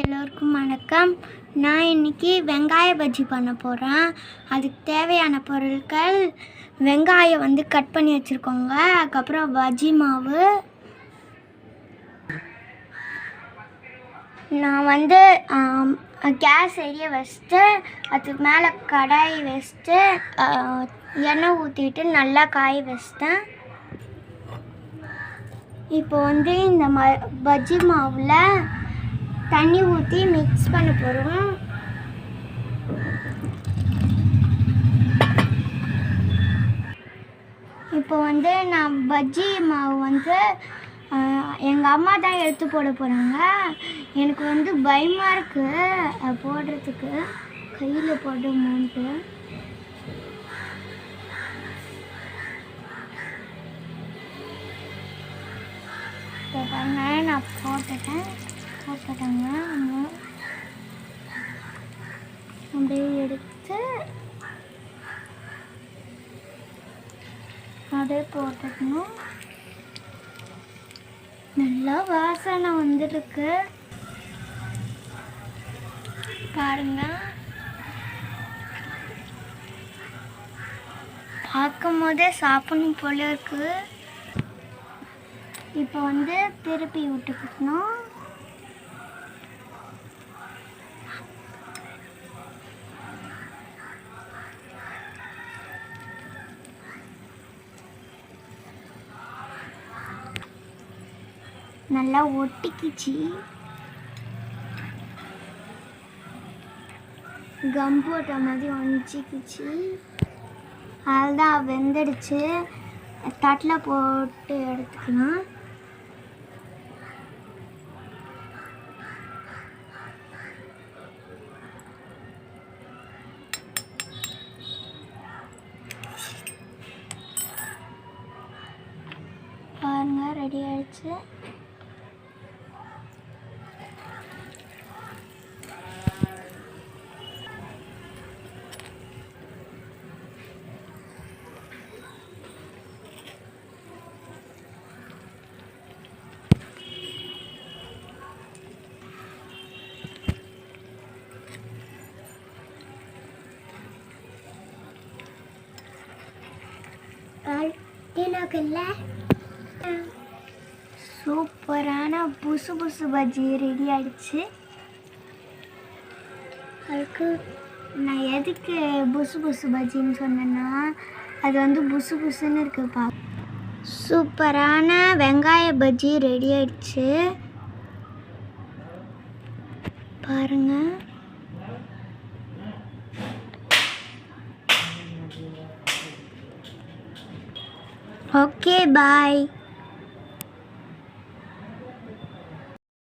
எல்லோருக்கும் வணக்கம். நான் இன்னைக்கு வெங்காய பஜ்ஜி பண்ண போகிறேன். அதுக்கு தேவையான பொருட்கள் வெங்காயம் கட் பண்ணி வச்சுருக்கோங்க. அதுக்கப்புறம் பஜ்ஜி மாவு. நான் கேஸ் எரிய வச்சுட்டு அதுக்கு மேலே கடாய் வச்சுட்டு எண்ணெய் ஊற்றிட்டு நல்லா காய வச்சிட்டேன். இப்போ இந்த பஜ்ஜி மாவில் தண்ணி ஊற்றி மிக்ஸ் பண்ண போகிறோம். இப்போ நான் பஜ்ஜி மாவு எங்கள் அம்மா தான் எடுத்து போட போகிறாங்க. எனக்கு பயமாக இருக்குது போடுறதுக்கு, கையில் போடுமோன்ட்டு. நான் போட்டுட்டேங்க. அப்படியே எடுத்து அப்படியே போட்டுக்கணும். நல்லா வாசனை வந்துருக்கு பாருங்க. பார்க்கும் போதே சாப்பிடணும் போல இருக்கு. இப்போ திருப்பி விட்டுக்கணும். நல்லா ஒட்டிக்கிச்சு. கம் போட்ட மாதிரி ஒட்டிக்கிச்சு. அதுதான் வெந்துடுச்சு. தட்டில் போட்டு எடுத்துக்கலாம். பாருங்க, ரெடி ஆயிடுச்சு. சூப்பரான புசு புசு பஜ்ஜி ரெடி ஆயிடுச்சு. அதுக்கு நான் எதுக்கு புசு புசு பஜ்ஜின்னு சொன்னேன்னா, அது புசு புசுன்னு இருக்குப்பா. சூப்பரான வெங்காய பஜ்ஜி ரெடி ஆயிடுச்சு பாருங்க. ஓகே, பாய்.